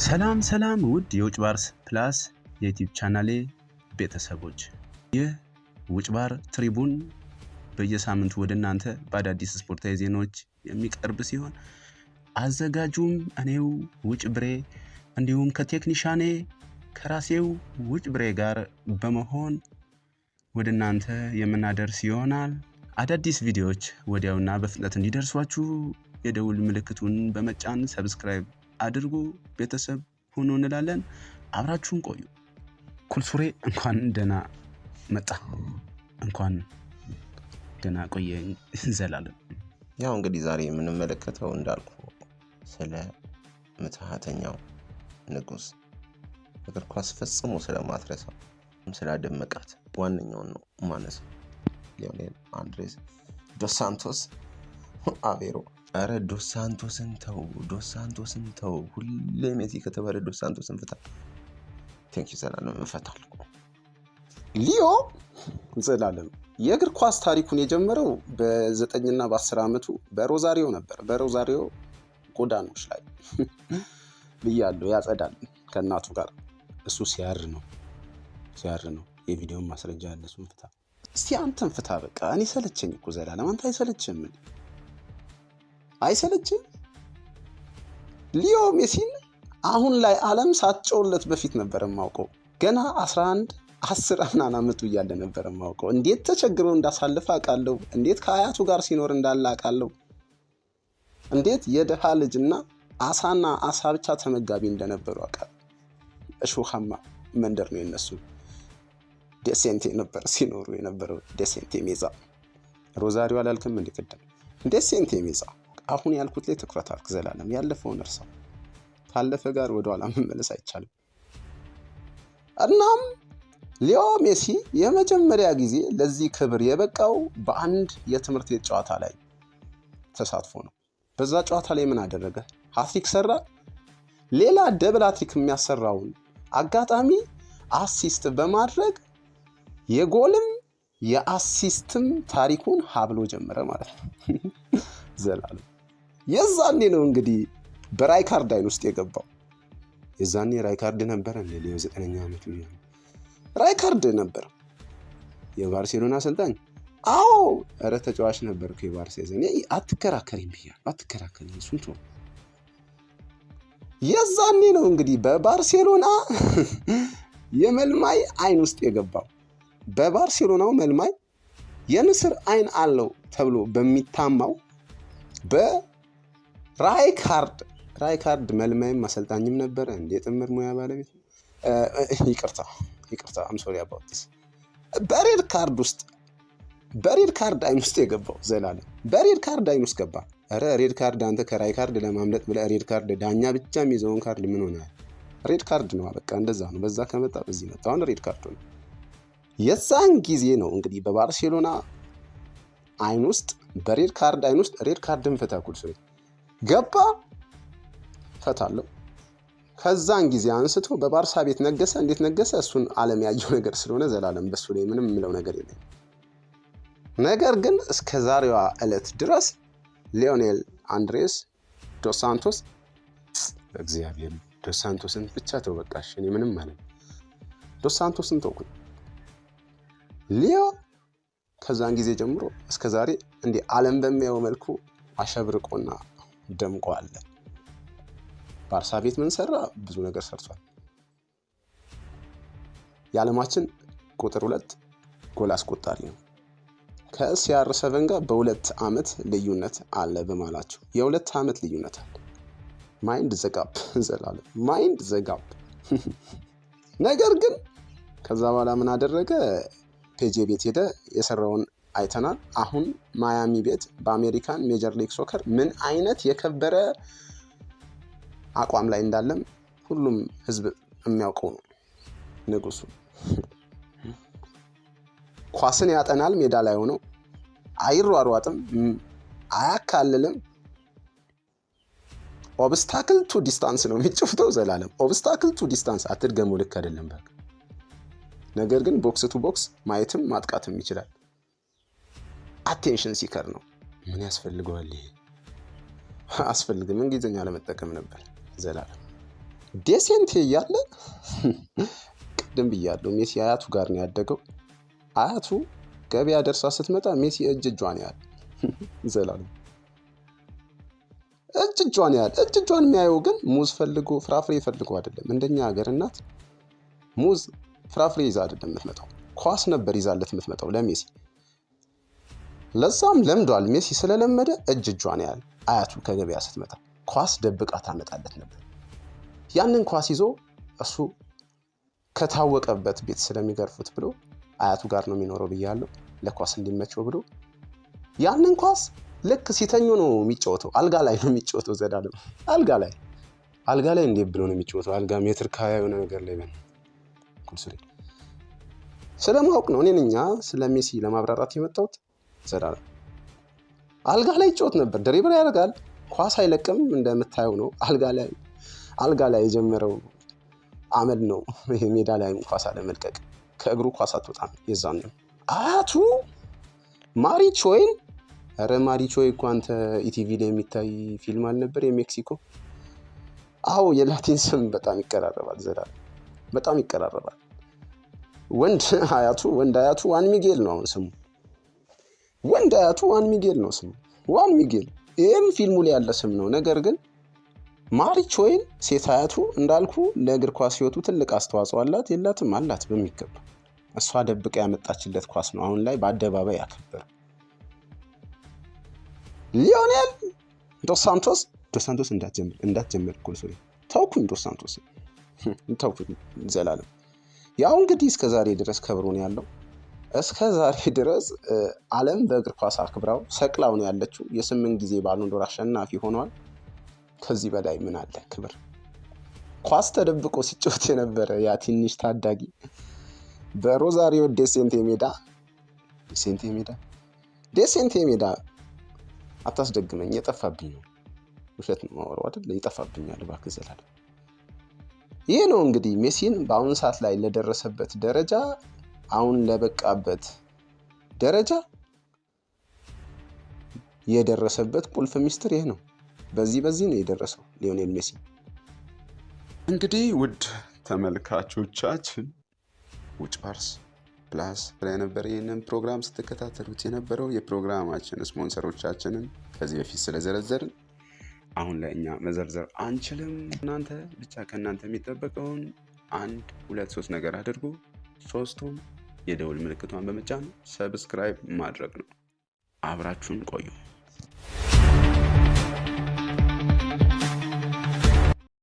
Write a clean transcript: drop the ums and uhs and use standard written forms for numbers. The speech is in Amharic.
ሰላም ውድ የውጭ ባርስ ፕላስ የዩቲዩብ ቻናሌ ቤተሰቦች፣ ይህ ውጭ ባር ትሪቡን በየሳምንቱ ወደ እናንተ በአዳዲስ ስፖርታዊ ዜናዎች የሚቀርብ ሲሆን አዘጋጁም እኔው ውጭ ብሬ እንዲሁም ከቴክኒሻኔ ከራሴው ውጭ ብሬ ጋር በመሆን ወደ እናንተ የምናደርስ ይሆናል። አዳዲስ ቪዲዮዎች ወዲያውና በፍጥነት እንዲደርሷችሁ የደውል ምልክቱን በመጫን ሰብስክራይብ አድርጉ፣ ቤተሰብ ሁኑ እንላለን። አብራችሁን ቆዩ። ኩልሱሬ እንኳን ደህና መጣ፣ እንኳን ደህና ቆየኝ ዘላለም። ያው እንግዲህ ዛሬ የምንመለከተው እንዳልኩ ስለ ምትሃተኛው ንጉስ እግር ኳስ ፈጽሞ ስለማትረሳው ስላደመቃት ዋነኛውን ነው ማነሳው ሊዮኔል አንድሬስ ዶስ ሳንቶስ አቬሮ። አረ ዶስ ሳንቶስን ተው፣ ሁሌ ሜሲ ከተባለ ዶስ ሳንቶስን ፍታ። ቴንኪው ዘላለም፣ እንፈታለሁ። ሊዮ ዘላለም የእግር ኳስ ታሪኩን የጀመረው በ9 እና በ10 ዓመቱ በሮዛሪዮ ነበር። በሮዛሪዮ ጎዳኖች ላይ ብያለሁ፣ ያጸዳል ከእናቱ ጋር። እሱ ሲያር ነው የቪዲዮን ማስረጃ ያለ። እሱን ፍታ እስቲ፣ አንተን ፍታ። በቃ እኔ ሰለቸኝ እኮ ዘላለም። አንተ አይሰለችም? አይሰለችም? ሊዮ ሜሲን አሁን ላይ ዓለም ሳትጮለት በፊት ነበር የማውቀው። ገና 11 10 ምናምን ዓመቱ እያለ ነበር የማውቀው። እንዴት ተቸግሮ እንዳሳልፈ አውቃለሁ። እንዴት ከአያቱ ጋር ሲኖር እንዳለ አውቃለሁ። እንዴት የደሃ ልጅና አሳና አሳ ብቻ ተመጋቢ እንደነበሩ አውቃለሁ። እሾሃማ መንደር ነው የነሱ። ዴሴንቴ ነበር ሲኖሩ የነበረው። ዴሴንቴ ሜዛ። ሮዛሪዮ አላልክም እንዴ ቅድም? ዴሴንቴ ሜዛ። አሁን ያልኩት ላይ ትኩረት አድርግ ዘላለም። ያለፈውን እርሳው። ካለፈ ጋር ወደኋላ መመለስ አይቻልም። እናም ሊዮ ሜሲ የመጀመሪያ ጊዜ ለዚህ ክብር የበቃው በአንድ የትምህርት ቤት ጨዋታ ላይ ተሳትፎ ነው። በዛ ጨዋታ ላይ ምን አደረገ? ሃትሪክ ሰራ። ሌላ ደብል ሃትሪክ የሚያሰራውን አጋጣሚ አሲስት በማድረግ የጎልም የአሲስትም ታሪኩን ሀብሎ ጀመረ ማለት ነው ዘላለም። የዛኔ ነው እንግዲህ በራይካርድ አይን ውስጥ የገባው። የዛኔ ራይካርድ ነበር እንደ ሊዮ 9ኛ ዓመቱ ራይካርድ ነበር የባርሴሎና አሰልጣኝ። አዎ ኧረ ተጫዋች ነበር እኮ የባርሴሎና። አትከራከሪም ብያ አትከራከሪም። እሱን ተው። የዛኔ ነው እንግዲህ በባርሴሎና የመልማይ አይን ውስጥ የገባው። በባርሴሎናው መልማይ የንስር አይን አለው ተብሎ በሚታማው በራይካርድ መልማይም አሰልጣኝም ነበረ። እንደ ጥምር ሙያ ባለቤት ይቅርታ I'm sorry about this። በሬድ ካርድ አይን ውስጥ የገባው ዘላለም። በሬድ ካርድ አይን ውስጥ ገባ። አረ ሬድ ካርድ አንተ ከራይካርድ ለማምለጥ ብለህ ሬድ ካርድ ዳኛ ብቻ የሚይዘውን ካርድ ምን ሆነ? ሬድ ካርድ ነው በቃ እንደዛ ነው። በዛ ከመጣ በዚህ መጣ። አሁን ሬድ ካርድ ነው። የዛን ጊዜ ነው እንግዲህ በባርሴሎና አይን ውስጥ በሬድ ካርድ አይን ውስጥ ሬድ ካርድን ፈታ ኩልሱሬ ገባ። ፈታለው። ከዛን ጊዜ አንስቶ በባርሳ ቤት ነገሰ። እንዴት ነገሰ? እሱን ዓለም ያየው ነገር ስለሆነ ዘላለም በሱ ላይ ምንም የምለው ነገር የለም። ነገር ግን እስከ ዛሬዋ ዕለት ድረስ ሊዮኔል አንድሬስ ዶስ ሳንቶስ እግዚአብሔር ዶስ ሳንቶስን ብቻ ተው በቃሽ። እኔ ምንም ማለት ዶስ ሳንቶስን ተውኩኝ። ሊዮ ከዛን ጊዜ ጀምሮ እስከ ዛሬ እንደ ዓለም በሚያየው መልኩ አሸብርቆና ደምቆ አለ። ባርሳ ቤት ምን ሰራ? ብዙ ነገር ሰርቷል። የዓለማችን ቁጥር 2 ጎል አስቆጣሪ ነው። ከCR7 ጋር በ2 ዓመት ልዩነት አለ በማላቸው። የ2 ዓመት ልዩነት አለ። ማይንድ ዘጋፕ ዘላለም፣ ማይንድ ዘጋፕ። ነገር ግን ከዛ በኋላ ምን አደረገ? ፔጄ ቤት ሄደ። የሰራውን አይተናል። አሁን ማያሚ ቤት በአሜሪካን ሜጀር ሊግ ሶከር ምን አይነት የከበረ አቋም ላይ እንዳለም ሁሉም ህዝብ የሚያውቀው ነው። ንጉሱ ኳስን ያጠናል። ሜዳ ላይ ሆኖ አይሯሯጥም፣ አያካልልም። ኦብስታክል ቱ ዲስታንስ ነው የሚጫወተው ዘላለም። ኦብስታክል ቱ ዲስታንስ አትድገሙ፣ ልክ አይደለም በቃ። ነገር ግን ቦክስ ቱ ቦክስ ማየትም ማጥቃትም ይችላል። አቴንሽን ሲከር ነው። ምን ያስፈልገዋል ይሄ? አስፈልግም እንግሊዝኛ ለመጠቀም ነበር ዘላለም። ዴሴንቴ እያለ ቅድም ብያለሁ ሜሲ አያቱ ጋር ነው ያደገው። አያቱ ገበያ ደርሳ ስትመጣ ሜሲ እጇን ያህል ዘላለም እጇን ያህል እጇን የሚያየው ግን ሙዝ ፈልጎ ፍራፍሬ ፈልጎ አይደለም። እንደኛ ሀገር እናት ሙዝ ፍራፍሬ ይዛ አይደለም የምትመጣው፣ ኳስ ነበር ይዛለት የምትመጣው ለሜሲ። ለዛም ለምዷል። ሜሲ ስለለመደ እጇን ያህል አያቱ ከገበያ ስትመጣ ኳስ ደብቃ ታመጣለት ነበር። ያንን ኳስ ይዞ እሱ ከታወቀበት ቤት ስለሚገርፉት ብሎ አያቱ ጋር ነው የሚኖረው ብያለሁ፣ ለኳስ እንዲመቸው ብሎ ያንን ኳስ ልክ ሲተኙ ነው የሚጫወተው። አልጋ ላይ ነው የሚጫወተው። ዘላለም አልጋ ላይ እንዴት ብሎ ነው የሚጫወተው? አልጋ ሜትር ከ20 የሆነ ነገር ላይ በል ስለማወቅ ነው እኛ ስለ ሜሲ ለማብራራት የመጣሁት። ዘላለም አልጋ ላይ ይጫወት ነበር። ድሪብል ያደርጋል፣ ኳስ አይለቅም። እንደምታየው ነው አልጋ ላይ የጀመረው አመል ነው። ይሄ ሜዳ ላይ ኳስ አለመልቀቅ፣ ከእግሩ ኳስ አትወጣም። የዛን ነው አያቱ ማሪቾይን። ኧረ ማሪቾይ እኮ አንተ ኢቲቪ ላይ የሚታይ ፊልም አልነበር? የሜክሲኮ። አዎ የላቲን ስም በጣም ይቀራረባል። ዘላለም በጣም ይቀራረባል። ወንድ አያቱ ዋን ሚጌል ነው ስሙ። ወንድ አያቱ ዋን ሚጌል ነው ስሙ። ዋን ሚጌል ይህም ፊልሙ ላይ ያለ ስም ነው። ነገር ግን ማሪቾይን ሴት አያቱ እንዳልኩ ለእግር ኳስ ህይወቱ ትልቅ አስተዋጽኦ አላት። የላትም? አላት በሚገባ። እሷ ደብቃ ያመጣችለት ኳስ ነው አሁን ላይ በአደባባይ ያከበረው። ሊዮኔል ዶስ ሳንቶስ እንዳትጀምር ኮንሶሊ ተውኩኝ። ዶስ ሳንቶስ ተውኩኝ። ዘላለም ያው እንግዲህ እስከ ዛሬ ድረስ ከብሮ ነው ያለው። እስከ ዛሬ ድረስ ዓለም በእግር ኳስ አክብራው ሰቅላው ነው ያለችው። የ8 ጊዜ ባሎን ዶር አሸናፊ ሆኗል። ከዚህ በላይ ምን አለ ክብር? ኳስ ተደብቆ ሲጫወት የነበረ ያ ትንሽ ታዳጊ በሮዛሪዮ ዴሴንቴ ሜዳ አታስደግመኝ፣ የጠፋብኝ ነው። ውሸት ነው ማወራው አይደል? ይጠፋብኛል እባክህ ዘላለም። ይሄ ነው እንግዲህ ሜሲን በአሁኑ ሰዓት ላይ ለደረሰበት ደረጃ፣ አሁን ለበቃበት ደረጃ የደረሰበት ቁልፍ ሚስጥር ይሄ ነው። በዚህ ነው የደረሰው ሊዮኔል ሜሲ። እንግዲህ ውድ ተመልካቾቻችን ውጭ ባርስ ፕላስ ላይ ነበር ይህንን ፕሮግራም ስትከታተሉት የነበረው። የፕሮግራማችን ስፖንሰሮቻችንን ከዚህ በፊት ስለዘረዘርን አሁን ላይ እኛ መዘርዘር አንችልም። እናንተ ብቻ ከእናንተ የሚጠበቀውን 1 2 3 ነገር አድርጉ። 3ቱም የደውል ምልክቷን በመጫን ሰብስክራይብ ማድረግ ነው። አብራችሁን ቆዩ።